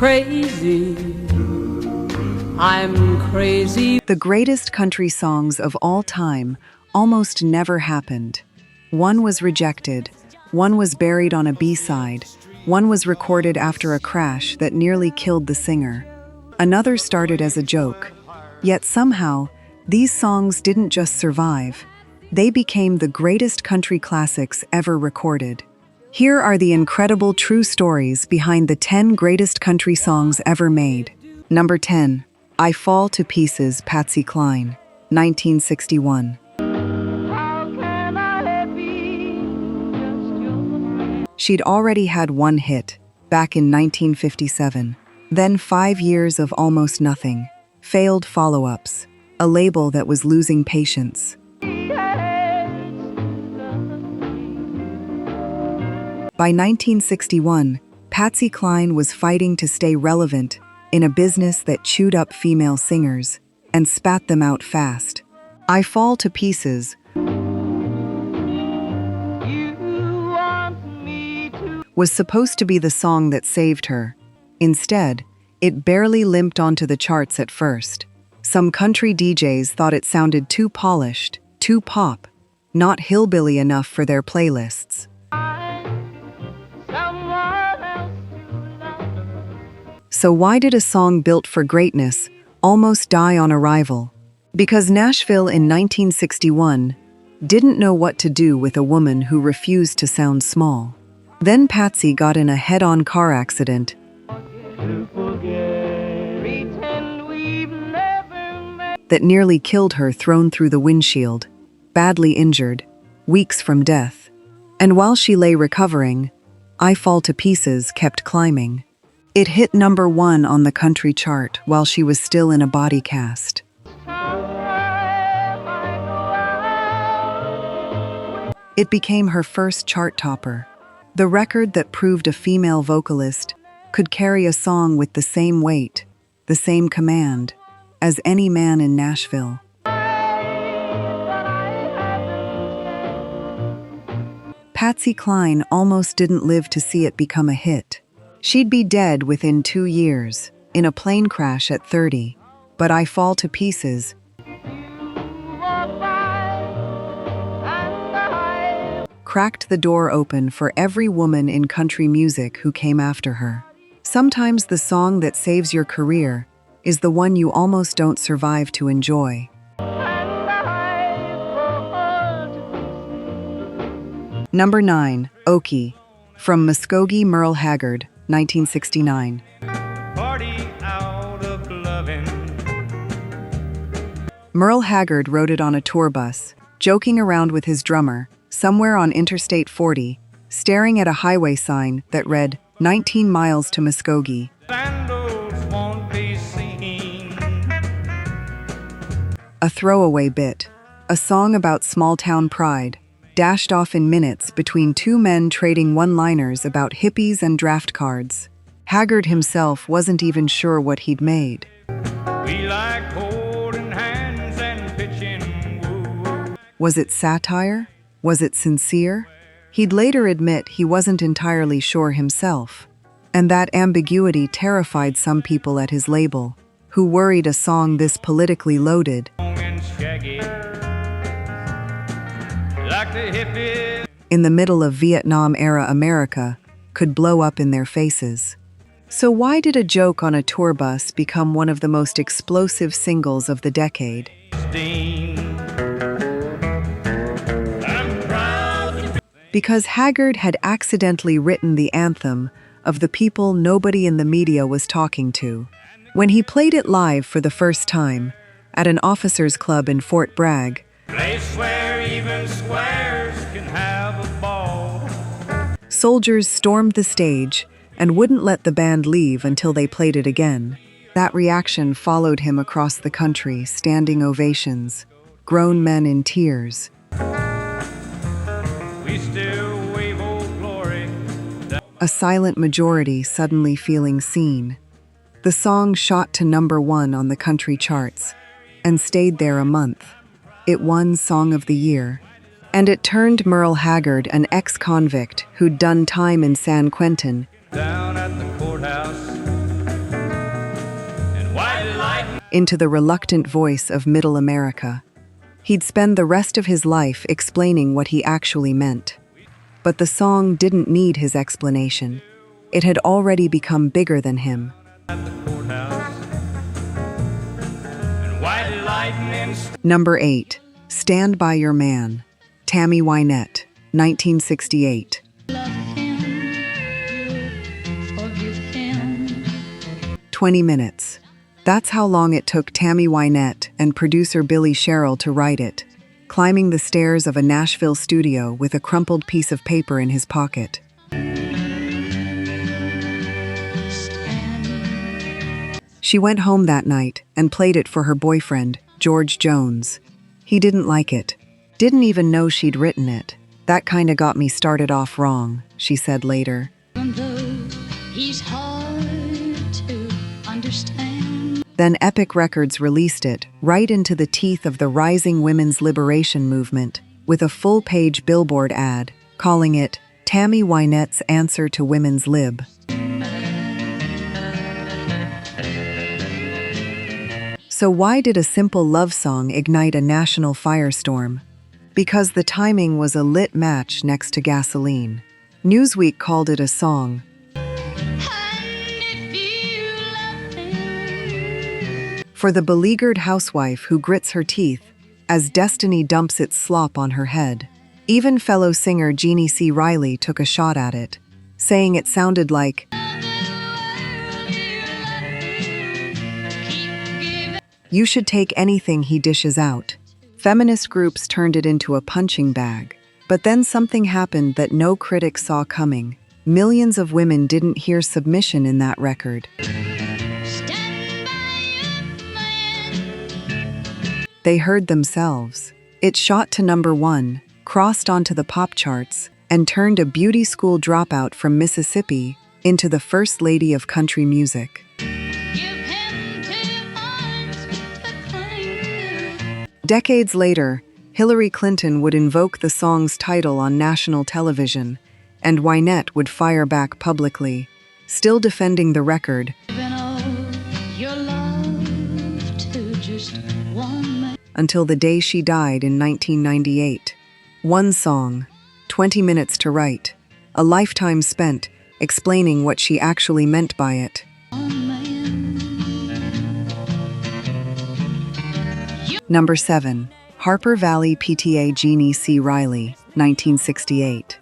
Crazy, I'm crazy. The greatest country songs of all time almost never happened. One was rejected, one was buried on a B-side, one was recorded after a crash that nearly killed the singer. Another started as a joke. Yet somehow, these songs didn't just survive. They became the greatest country classics ever recorded. Here are the incredible true stories behind the 10 greatest country songs ever made. Number 10. I Fall to Pieces, Patsy Cline, 1961. She'd already had one hit, back in 1957. Then 5 years of almost nothing, failed follow-ups, a label that was losing patience. By 1961, Patsy Cline was fighting to stay relevant in a business that chewed up female singers and spat them out fast. I Fall to Pieces was supposed to be the song that saved her. Instead, it barely limped onto the charts at first. Some country DJs thought it sounded too polished, too pop, not hillbilly enough for their playlists. So why did a song built for greatness almost die on arrival? Because Nashville in 1961 didn't know what to do with a woman who refused to sound small. Then Patsy got in a head-on car accident that nearly killed her, thrown through the windshield, badly injured, weeks from death. And while she lay recovering, I Fall to Pieces kept climbing. It hit number 1 on the country chart while she was still in a body cast. It became her first chart topper, the record that proved a female vocalist could carry a song with the same weight, the same command, as any man in Nashville. Patsy Cline almost didn't live to see it become a hit. She'd be dead within 2 years, in a plane crash at 30, but I Fall to Pieces cracked the door open for every woman in country music who came after her. Sometimes the song that saves your career is the one you almost don't survive to enjoy. Number 9, Okie, from Muskogee, Merle Haggard, 1969. Party out of lovin'. Merle Haggard wrote it on a tour bus, joking around with his drummer, somewhere on Interstate 40, staring at a highway sign that read, 19 miles to Muskogee. Sandals won't be seen. A throwaway bit, a song about small-town pride, dashed off in minutes between two men trading one-liners about hippies and draft cards. Haggard himself wasn't even sure what he'd made. We like holding hands and pitching woo. Was it satire? Was it sincere? He'd later admit he wasn't entirely sure himself. And that ambiguity terrified some people at his label, who worried a song this politically loaded, And shaggy. Like the hippies. in the middle of Vietnam-era America, could blow up in their faces. So why did a joke on a tour bus become one of the most explosive singles of the decade? Because Haggard had accidentally written the anthem of the people nobody in the media was talking to. When he played it live for the first time, at an officers' club in Fort Bragg, Place where even squares can have a ball. soldiers stormed the stage and wouldn't let the band leave until they played it again. That reaction followed him across the country, standing ovations, grown men in tears. We still wave old glory. A silent majority suddenly feeling seen. The song shot to number 1 on the country charts and stayed there a month. It won Song of the Year. And it turned Merle Haggard, an ex-convict who'd done time in San Quentin, Down at the courthouse, into the reluctant voice of Middle America. He'd spend the rest of his life explaining what he actually meant. But the song didn't need his explanation. It had already become bigger than him. Number 8. Stand By Your Man. Tammy Wynette, 1968. 20 minutes. That's how long it took Tammy Wynette and producer Billy Sherrill to write it, climbing the stairs of a Nashville studio with a crumpled piece of paper in his pocket. She went home that night and played it for her boyfriend, George Jones. He didn't like it. Didn't even know she'd written it. That kinda got me started off wrong, she said later. He's hard to understand. Then Epic Records released it, right into the teeth of the rising women's liberation movement, with a full-page Billboard ad, calling it Tammy Wynette's Answer to Women's Lib. So why did a simple love song ignite a national firestorm? Because the timing was a lit match next to gasoline. Newsweek called it a song for the beleaguered housewife who grits her teeth as destiny dumps its slop on her head. Even fellow singer Jeannie C took a shot at it, saying it sounded like you should take anything he dishes out. Feminist groups turned it into a punching bag. But then something happened that no critic saw coming. Millions of women didn't hear submission in that record. They heard themselves. It shot to number 1, crossed onto the pop charts, and turned a beauty school dropout from Mississippi into the first lady of country music. Decades later, Hillary Clinton would invoke the song's title on national television, and Wynette would fire back publicly, still defending the record until the day she died in 1998. One song, 20 minutes to write, a lifetime spent explaining what she actually meant by it. Number 7. Harper Valley PTA Jeannie C. Riley, 1968.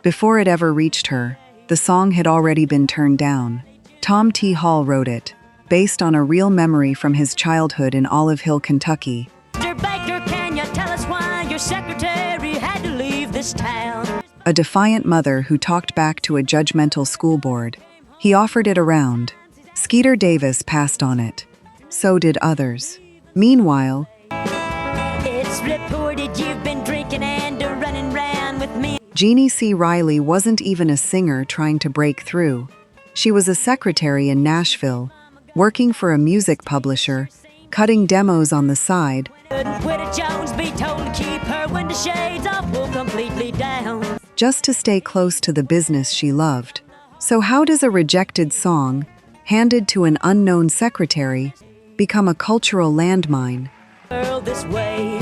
Before it ever reached her, the song had already been turned down. Tom T. Hall wrote it, based on a real memory from his childhood in Olive Hill, Kentucky. Mr. Baker, can you tell us why your secretary had to leave this town? A defiant mother who talked back to a judgmental school board. He offered it around. Skeeter Davis passed on it. So did others. Meanwhile, It's reported you've been drinking and running round with me. Jeannie C. Riley wasn't even a singer trying to break through. She was a secretary in Nashville, working for a music publisher, cutting demos on the side, Widow Jones be told to keep her window shades off or completely down. just to stay close to the business she loved. So how does a rejected song, handed to an unknown secretary, become a cultural landmine? World this way.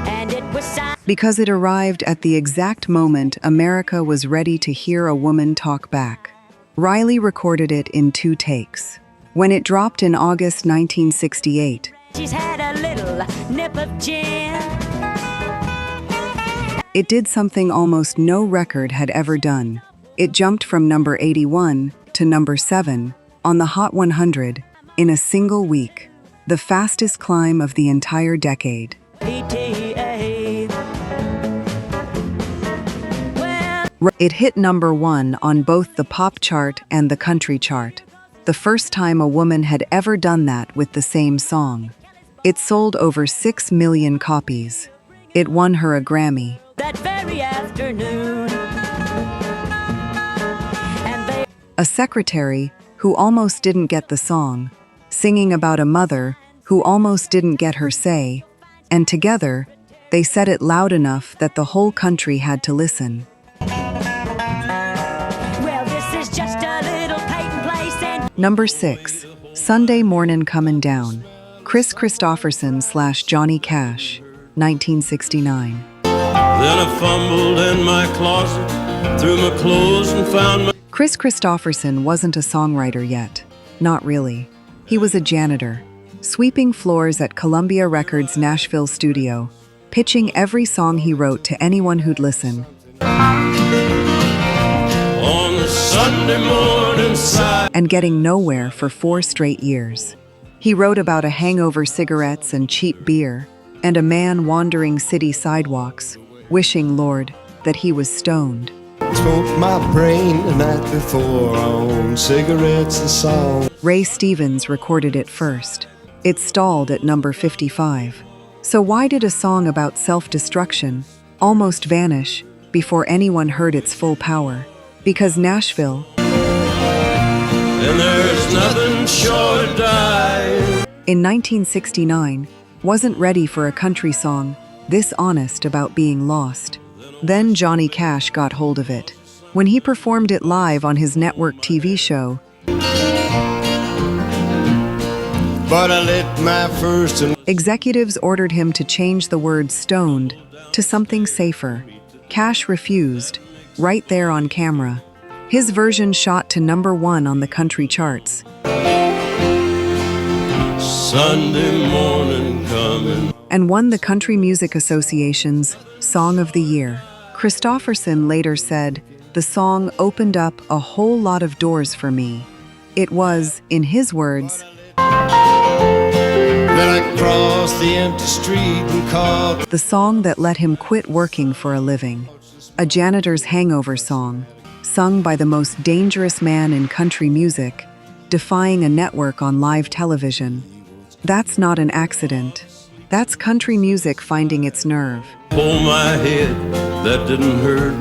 And it was Because it arrived at the exact moment America was ready to hear a woman talk back. Riley recorded it in 2 takes. When it dropped in August 1968, she's had a little nip of gin. it did something almost no record had ever done. It jumped from number 81 to number 7 on the Hot 100 in a single week, the fastest climb of the entire decade. PTA. It hit number 1 on both the pop chart and the country chart, the first time a woman had ever done that with the same song. It sold over 6 million copies. It won her a Grammy. That very afternoon. A secretary who almost didn't get the song, singing about a mother who almost didn't get her say, and together, they said it loud enough that the whole country had to listen. Number 6. Sunday Mornin' Comin' Down. Kris Kristofferson / Johnny Cash, 1969. Then I fumbled in my closet, threw my clothes and found my... Kris Kristofferson wasn't a songwriter yet. Not really. He was a janitor, sweeping floors at Columbia Records' Nashville studio, pitching every song he wrote to anyone who'd listen. On the Sunday morning side. And getting nowhere for 4 straight years. He wrote about a hangover, cigarettes and cheap beer, and a man wandering city sidewalks, wishing, Lord, that he was stoned. Smoked my brain the night before on cigarettes and song. Ray Stevens recorded it first. It stalled at number 55. So why did a song about self-destruction almost vanish before anyone heard its full power? Because Nashville, And there's nothing short of dying. in 1969, wasn't ready for a country song this honest about being lost. Then Johnny Cash got hold of it. When he performed it live on his network TV show, But I lit my first and executives ordered him to change the word stoned to something safer. Cash refused, right there on camera. His version shot to number 1 on the country charts. Sunday morning coming. And won the Country Music Association's Song of the Year. Kristofferson later said, "The song opened up a whole lot of doors for me. It was, in his words, then I crossed the empty street and caught the song that let him quit working for a living. A janitor's hangover song, sung by the most dangerous man in country music, defying a network on live television. That's not an accident. That's country music finding its nerve." Pull my head, that didn't hurt.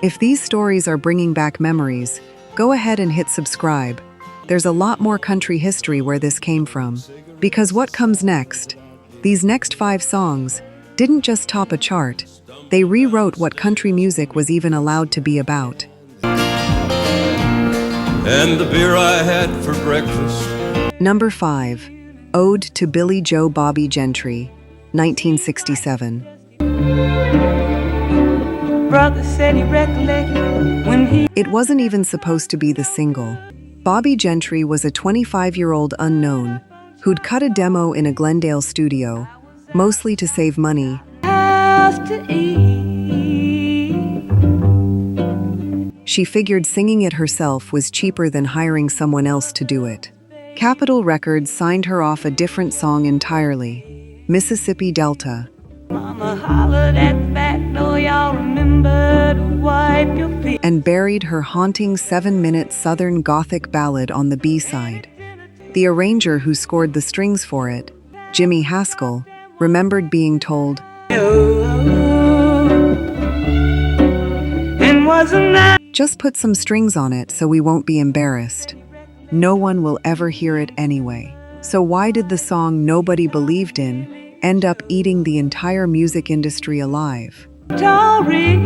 If these stories are bringing back memories, go ahead and hit subscribe. There's a lot more country history where this came from. Because what comes next? These next 5 songs didn't just top a chart, they rewrote what country music was even allowed to be about. And the beer I had for breakfast. Number 5. Ode to Billie Joe Bobbie Gentry, 1967. Brother said he recollected when he It wasn't even supposed to be the single. Bobbie Gentry was a 25-year-old unknown who'd cut a demo in a Glendale studio, mostly to save money. has to eat. She figured singing it herself was cheaper than hiring someone else to do it. Capitol Records signed her off a different song entirely, Mississippi Delta, Mama hollered at that, no y'all remember to wipe your feet. and buried her haunting 7-minute Southern Gothic ballad on the B-side. The arranger who scored the strings for it, Jimmy Haskell, remembered being told, And wasn't that "Just put some strings on it so we won't be embarrassed. No one will ever hear it anyway." So why did the song nobody believed in end up eating the entire music industry alive? tall rich?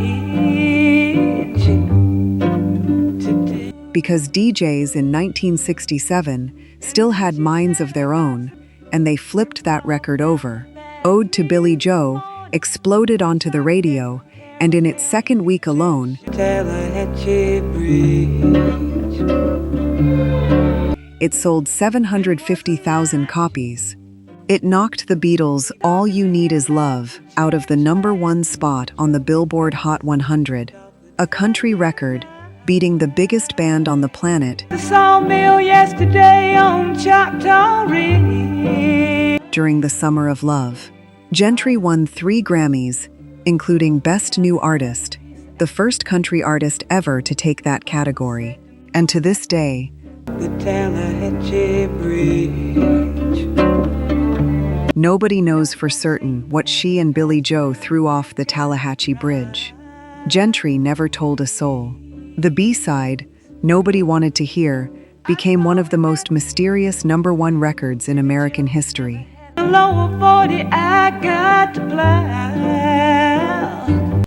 Because DJs in 1967 still had minds of their own, and they flipped that record over. Ode to Billie Joe exploded onto the radio, and in its second week alone, Tallahatchie Bridge. it sold 750,000 copies. It knocked the Beatles' All You Need Is Love out of the number 1 spot on the Billboard Hot 100, a country record, beating the biggest band on the planet The sawmill yesterday on Choctaw Ridge. during the Summer of Love. Gentry won 3 Grammys, including Best New Artist, the first country artist ever to take that category. And to this day, The Tallahatchie Bridge. nobody knows for certain what she and Billie Joe threw off the Tallahatchie Bridge. Gentry never told a soul. The B-side, Nobody Wanted to Hear, became one of the most mysterious number 1 records in American history. The lower 40 I got to plow.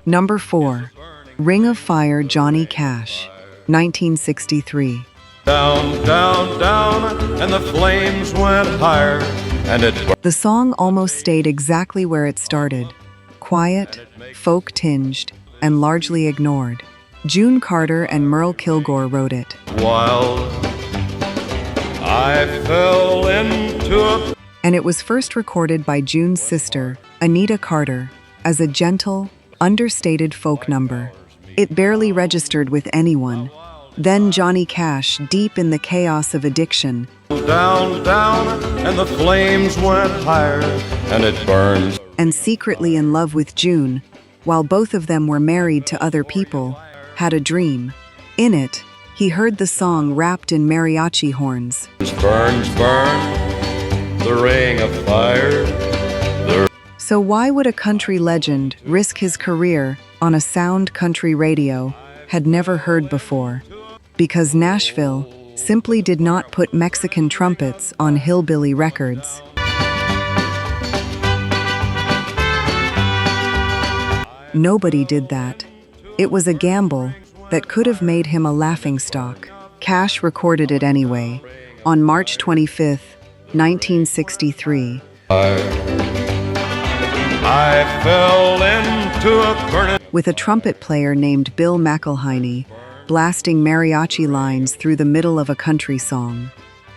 Number 4. Ring of Fire, Johnny Cash, 1963. Down, down, down, and the flames went higher, and it The song almost stayed exactly where it started. Quiet, folk-tinged, and largely ignored. June Carter and Merle Kilgore wrote it. wild. I fell into a And it was first recorded by June's sister, Anita Carter, as a gentle, understated folk number. It barely registered with anyone. Then Johnny Cash, deep in the chaos of addiction, down, down, and the flames went higher, and it burned. and secretly in love with June, while both of them were married to other people, had a dream. In it, he heard the song wrapped in mariachi horns. Burns, burn, the ring of fire. So why would a country legend risk his career on a sound country radio had never heard before? Because Nashville simply did not put Mexican trumpets on hillbilly records. Nobody did that. It was a gamble that could have made him a laughingstock. Cash recorded it anyway, on March 25, 1963. I fell into a burning. With a trumpet player named Bill McElhinney blasting mariachi lines through the middle of a country song.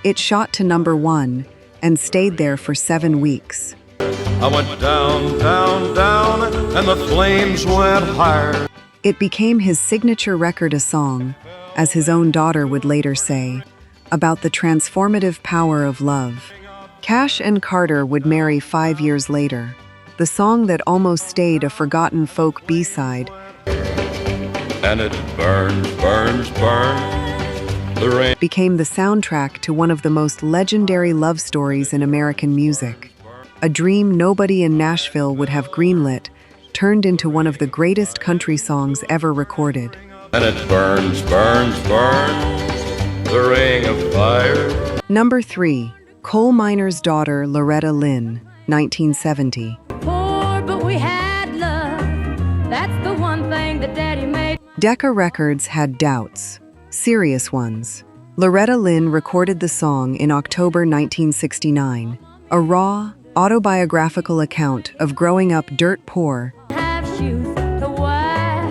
It shot to #1 and stayed there for 7 weeks. I went down, down, down, and the flames went higher. It became his signature record, a song, as his own daughter would later say, about the transformative power of love. Cash and Carter would marry 5 years later. The song that almost stayed a forgotten folk B-side And it burns, burns, burns, the rain. became the soundtrack to one of the most legendary love stories in American music. A dream nobody in Nashville would have greenlit, turned into one of the greatest country songs ever recorded. And it burns, burns, burns, the ring of fire. Number 3, Coal Miner's Daughter, Loretta Lynn, 1970. Poor, but we had love. That's the one thing that Daddy made. Decca Records had doubts, serious ones. Loretta Lynn recorded the song in October 1969, a raw, autobiographical account of growing up dirt poor Have shoes to wear.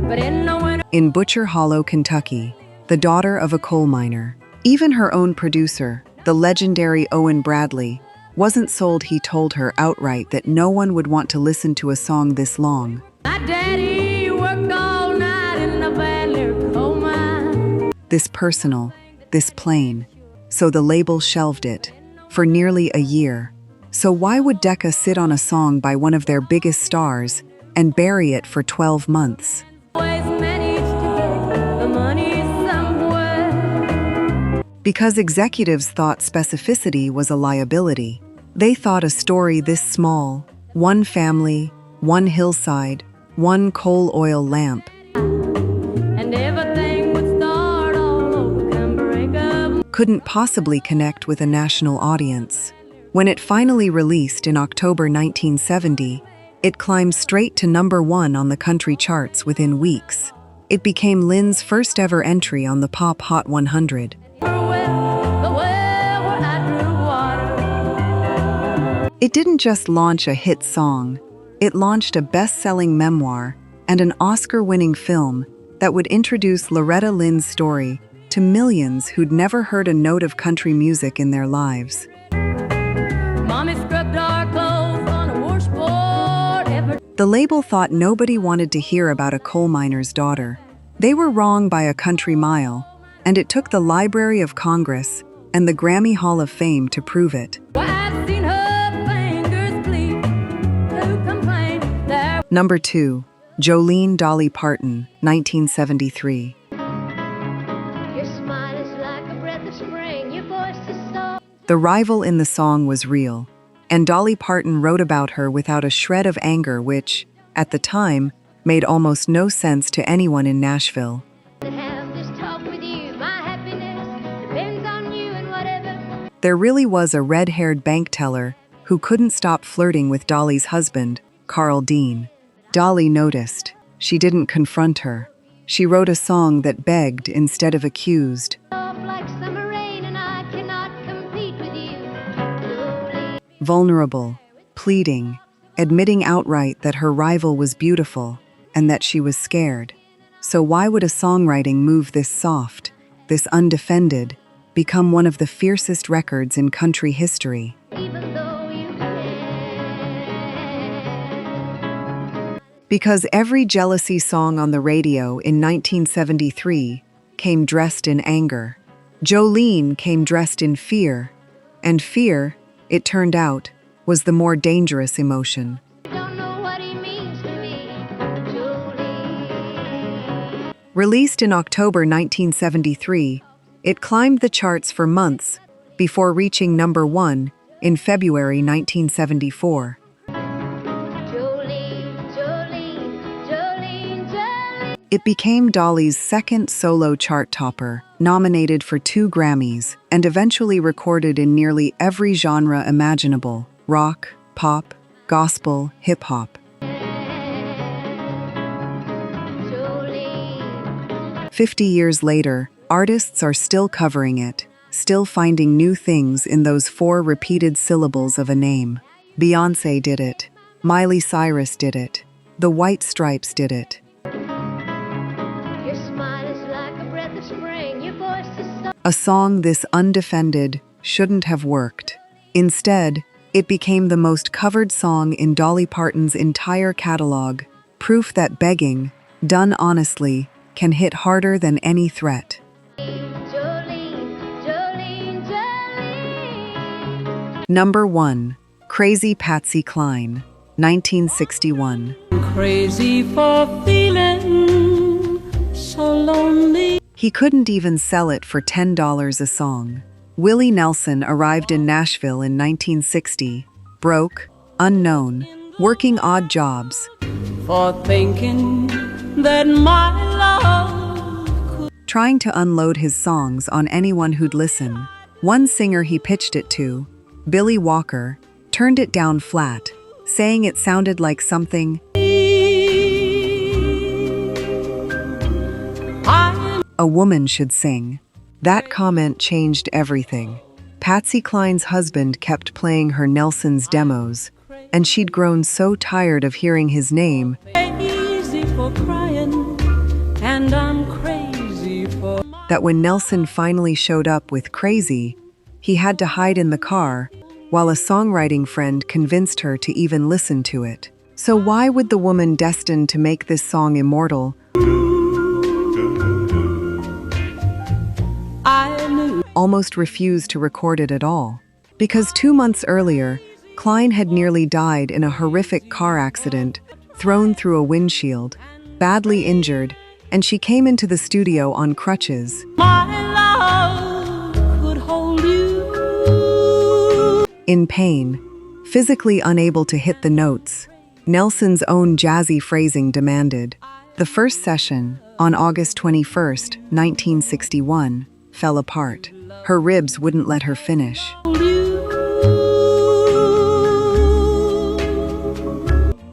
But in the winter, in Butcher Hollow, Kentucky, the daughter of a coal miner. Even her own producer, the legendary Owen Bradley, wasn't sold. He told her outright that no one would want to listen to a song this long. my daddy worked all night in the van near coal mine. This personal, this plain. So the label shelved it for nearly a year. So why would Decca sit on a song by one of their biggest stars and bury it for 12 months? Always managed to get the money somewhere. Because executives thought specificity was a liability. They thought a story this small, one family, one hillside, one coal oil lamp, And everything would start all over, come break up. couldn't possibly connect with a national audience. When it finally released in October 1970, it climbed straight to #1 on the country charts within weeks. It became Lynn's first ever entry on the Pop Hot 100. The well where I drew water. It didn't just launch a hit song, it launched a best-selling memoir and an Oscar-winning film that would introduce Loretta Lynn's story to millions who'd never heard a note of country music in their lives. Mommy scrubbed our clothes on a washboard every The label thought nobody wanted to hear about a coal miner's daughter. They were wrong by a country mile, and it took the Library of Congress and the Grammy Hall of Fame to prove it. Why, I've seen her fingers bleed to complain there. Number 2, Jolene Dolly Parton, 1973. Your smile is like a breath of spring, your voice is soft. The rival in the song was real, and Dolly Parton wrote about her without a shred of anger, which, at the time, made almost no sense to anyone in Nashville. To have this talk with you, my happiness depends on you and whatever. There really was a red-haired bank teller who couldn't stop flirting with Dolly's husband, Carl Dean. Dolly noticed. She didn't confront her. She wrote a song that begged instead of accused. Off like summer rain, and I cannot compete with you. Jolene. Vulnerable, pleading, admitting outright that her rival was beautiful and that she was scared. So why would a songwriting move this soft, this undefended, become one of the fiercest records in country history? Even though you can. Because every jealousy song on the radio in 1973 came dressed in anger. Jolene came dressed in fear, and fear, it turned out, was the more dangerous emotion. Don't know what he means to me. Jolene. Released in October 1973, it climbed the charts for months before reaching number 1 in February 1974. Jolene, Jolene, Jolene, Jolene. It became Dolly's second solo chart topper, nominated for 2 Grammys, and eventually recorded in nearly every genre imaginable: rock, pop, gospel, hip-hop. Jolene. 50 years later, artists are still covering it, still finding new things in those 4 repeated syllables of a name. Beyoncé did it. Miley Cyrus did it. The White Stripes did it. Your smile is like a breath of spring. Your voice is so. A song this undefended shouldn't have worked. Instead, it became the most covered song in Dolly Parton's entire catalog, proof that begging, done honestly, can hit harder than any threat. Jolene, Jolene, Jolene. Number 1. Crazy Patsy Cline, 1961. Crazy for feeling so lonely. He couldn't even sell it for $10 a song. Willie Nelson arrived in Nashville in 1960, broke, unknown, working odd jobs. For thinking that my love could. Trying to unload his songs on anyone who'd listen. One singer he pitched it to, Billy Walker, turned it down flat, saying it sounded like something a woman should sing. That comment changed everything. Patsy Cline's husband kept playing her Nelson's demos, and she'd grown so tired of hearing his name Crazy for crying, and I'm crazy for. that when Nelson finally showed up with Crazy, he had to hide in the car while a songwriting friend convinced her to even listen to it. So why would the woman destined to make this song immortal I knew. almost refuse to record it at all? Because 2 months earlier, Cline had nearly died in a horrific car accident, thrown through a windshield, badly injured, and she came into the studio on crutches. My love could hold you. In pain, physically unable to hit the notes, Nelson's own jazzy phrasing demanded. The first session, on August 21st, 1961, fell apart. Her ribs wouldn't let her finish.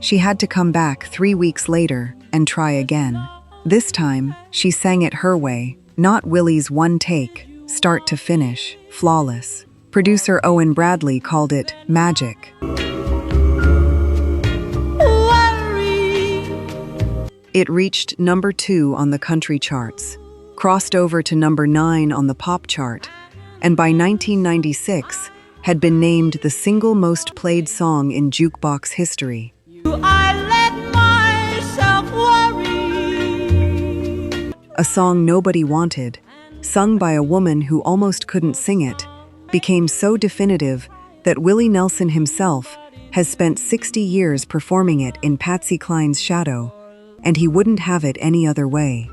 She had to come back 3 weeks later and try again. This time, she sang it her way, not Willie's one take, start to finish, flawless. Producer Owen Bradley called it magic. It reached number 2 on the country charts, crossed over to number 9 on the pop chart, and by 1996 had been named the single most played song in jukebox history. I let myself worry. A song nobody wanted, sung by a woman who almost couldn't sing it, became so definitive that Willie Nelson himself has spent 60 years performing it in Patsy Cline's shadow, and he wouldn't have it any other way.